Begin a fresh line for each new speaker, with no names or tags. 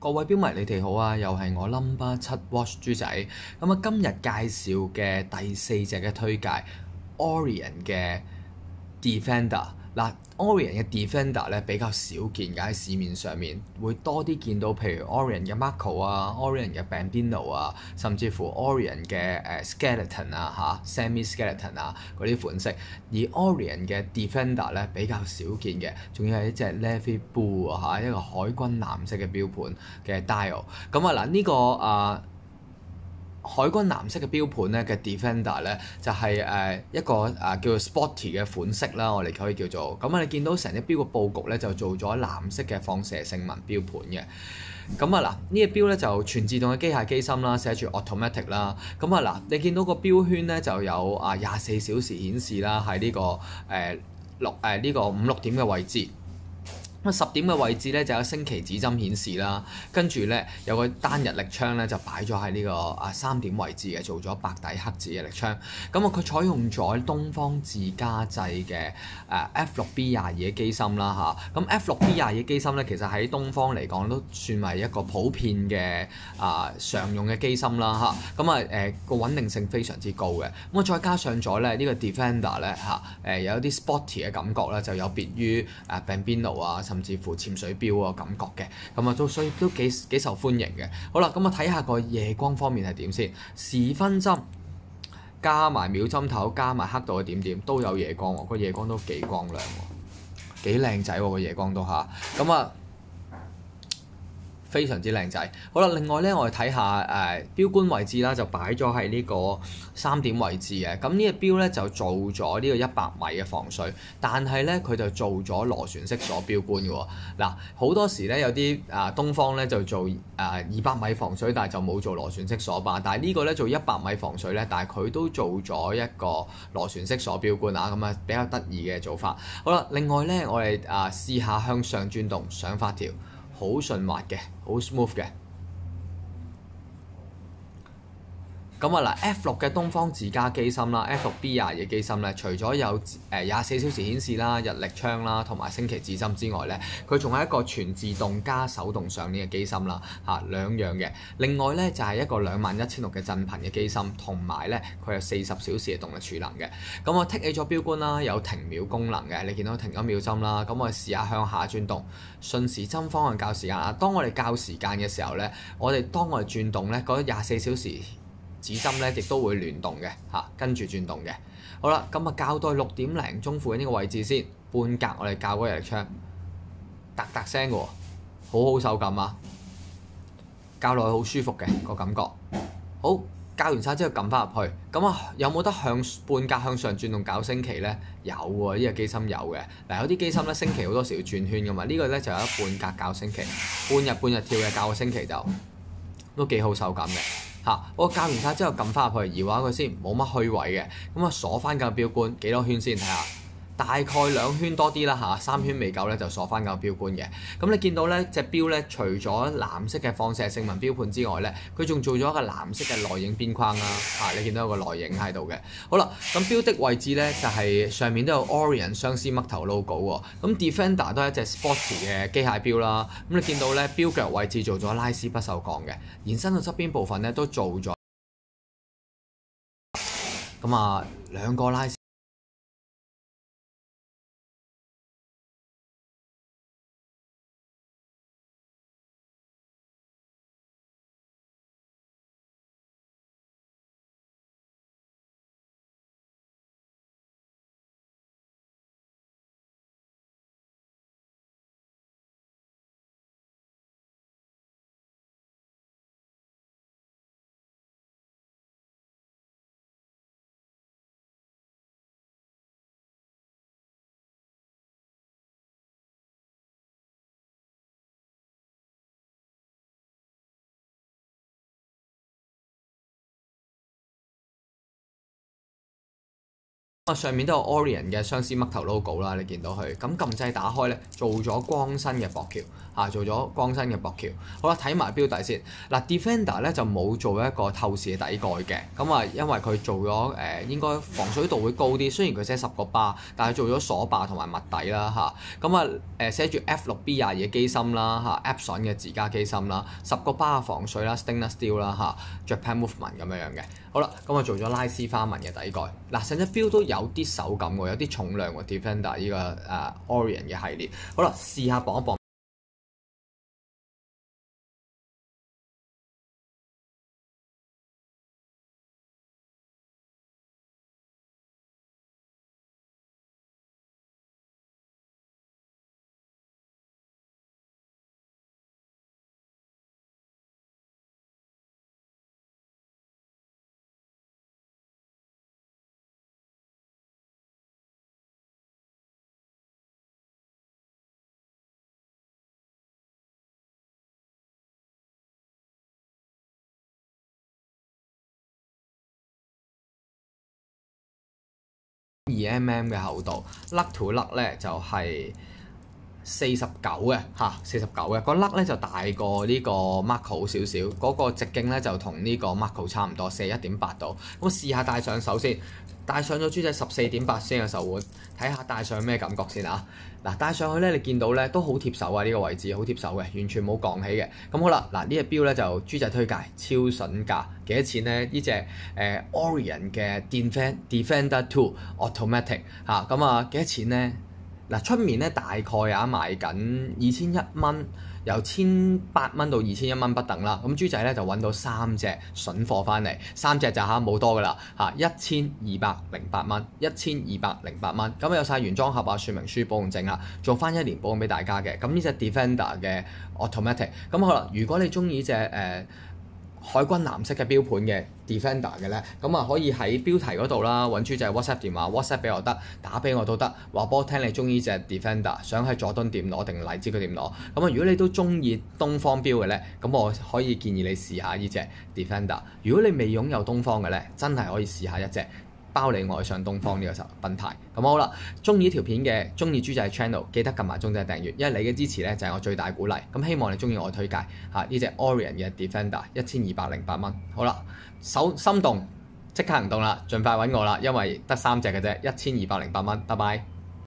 各位標迷，你哋好啊！又係我 No.7 Watch 豬仔。咁啊，今日介紹嘅第4隻嘅推介 Orion 嘅 Defender。嗱，Orion 嘅 Defender 咧比較少見嘅喺市面上面，會多啲見到譬如 Orion 嘅 Mako 啊、Orion 嘅 Bambino 啊，甚至乎 Orion 嘅Skeleton 啊、Semi Skeleton 啊嗰啲款式。而 Orion 嘅 Defender 咧比較少見嘅，仲要係一隻 Navy Blue 啊一個海軍藍色嘅標盤嘅 dial。咁啊嗱，呢個海軍藍色嘅標盤咧嘅 Defender 咧就係一個叫做 sporty 嘅款式啦，我哋可以叫做咁啊。你見到成隻標嘅佈局咧就做咗藍色嘅放射性紋標盤嘅。咁啊嗱，呢隻標咧就全自動嘅機械機芯啦，寫住 automatic 啦。咁啊嗱，你見到個標圈咧就有24小時顯示啦，喺呢個呢個5、6點嘅位置。咁10點嘅位置咧就有星期指針顯示啦，跟住咧有個單日力槍咧就擺咗喺呢個3點位置嘅，做咗白底黑字嘅力槍。咁佢採用咗東方自家製嘅F6B22嘅機芯啦嚇。咁 F6B22嘅機芯咧其實喺東方嚟講都算係一個普遍嘅常用嘅機芯啦嚇。咁個穩定性非常之高嘅。咁再加上咗咧呢個 Defender 咧有啲 sporty 嘅感覺啦，就有別於Bambino 啊，甚至乎潛水錶個感覺嘅，咁所以都幾受歡迎嘅。好啦，咁我睇下個夜光方面係點先。時分針加埋秒針頭加埋黑度嘅點點都有夜光喎，個夜光都幾光亮喎，幾靚仔喎個夜光都嚇。咁非常之靚仔。好啦，另外咧，我哋睇下標冠位置啦，就擺咗喺呢個3點位置嘅。咁呢隻標咧就做咗呢個100米嘅防水，但係咧佢就做咗螺旋式鎖標冠嘅喎。嗱，好多時咧有啲東方咧就做200米防水，但係就冇做螺旋式鎖把。但係呢個咧做100米防水咧，但係佢都做咗一個螺旋式鎖標冠啊，咁比較得意嘅做法。好啦，另外咧我哋試下向上轉動上發條。好順滑嘅，好 smooth 嘅。咁F6嘅東方自家機芯啦 ，F6B22嘅機芯咧，除咗有24小時顯示啦、日曆槍啦，同埋星期指針之外咧，佢仲係一個全自動加手動上鏈嘅機芯啦，兩樣嘅。另外咧就係一個21600嘅震頻嘅機芯，同埋咧佢有40小時嘅動力儲能嘅。咁我剔起咗標冠啦，有停秒功能嘅，你見到停咗秒針啦。咁我試下向下轉動，順時針方向校時間啊。當我哋校時間嘅時候咧，當我哋轉動咧，嗰24小時指針咧亦都會聯動嘅跟住轉動嘅。好啦，咁校到6點零鐘附近呢個位置先，半格我哋校嗰個日曆槍，嗒嗒聲嘅喎，好好手感啊，校落去好舒服嘅個感覺。好，校完晒之後撳翻入去，咁有冇得半格向上轉動校星期咧？有喎，呢個機芯有嘅。嗱，有啲機芯咧星期好多時要轉圈噶嘛，呢個咧就有一半格校星期，半日跳嘅校個星期就都幾好手感嘅。我校完晒之後撳翻入去，移畫佢先，冇乜虛位嘅。咁鎖翻個標冠，幾多圈先睇下？大概2圈多啲啦3圈未夠咧就鎖翻個標冠嘅。咁你見到咧隻標咧，除咗藍色嘅放射性紋標盤之外咧，佢仲做咗一個藍色嘅內影邊框啦。你見到有個內影喺度嘅。好啦，咁標的位置咧就係上面都有 Orion 雙獅嘜頭 logo 喎。咁 Defender 都係一隻 sporty 嘅機械標啦。咁你見到咧標腳位置做咗拉絲不鏽鋼嘅，延伸到側邊部分咧都做咗2個拉絲。上面都有 Orion 嘅相思嘜頭 logo 啦，你見到佢咁撳掣打開咧，做咗光身嘅薄橋做咗光身嘅薄橋。好啦，睇埋標底先。嗱 Defender 咧就冇做一個透視嘅底蓋嘅，咁因為佢做咗應該防水度會高啲。雖然佢寫10個巴，但係做咗鎖把同埋物底啦寫住 F6B22嘅機芯啦Epson 嘅自家機芯啦，10個巴嘅防水啦 Stainless Steel 啦Japan Movement 咁樣嘅。好啦，咁做咗拉絲花紋嘅底蓋。嗱，成隻錶都有啲手感喎，有啲重量喎 Defender 呢個Orion 嘅系列。好啦，試下磅一磅。2mm 嘅厚度，粒to粒咧就係49嘅49嘅，個粒咧就大過呢個 Marco 少少，嗰個直徑咧就同呢個 Marco 差唔多，41.8度。咁試下戴上手先，戴上咗豬仔14.8先嘅手腕，睇下戴上咩感覺先啊！嗱，戴上去咧，你見到咧都好貼手啊，呢個位置好貼手嘅，完全冇降起嘅。咁好啦，嗱呢隻錶咧就豬仔推介，超筍價，幾多錢咧？呢隻Orion 嘅 Defender 2 Automatic 咁幾多錢咧？嗱，出面咧大概賣緊2100蚊，由1800蚊到2100蚊不等啦。咁豬仔咧就揾到3隻筍貨翻嚟，3隻就冇多噶啦1208蚊，1208蚊。咁有晒原裝盒說明書、保用證做翻1年保用俾大家嘅。咁呢隻 Defender 嘅 Automatic， 咁好啦，如果你中意隻海軍藍色嘅標盤嘅 Defender 嘅咧，咁可以喺標題嗰度啦，揾豬仔 WhatsApp 電話 WhatsApp 俾我得，打俾我都得，話俾我聽你中意隻 Defender， 想喺佐敦店攞定荔枝角店攞。咁如果你都中意東方標嘅咧，咁我可以建議你試下呢隻 Defender。如果你未擁有東方嘅咧，真係可以試下一隻。包你愛上東方呢個品牌。咁好啦，中意呢條片嘅，中意豬仔 channel， 記得撳埋鐘仔訂閱，因為你嘅支持咧就係我最大鼓勵。咁希望你中意我推介呢隻 Orion 嘅 Defender 1208蚊。好啦，心動即刻行動啦，盡快揾我啦，因為得3隻嘅啫，1208蚊。拜拜。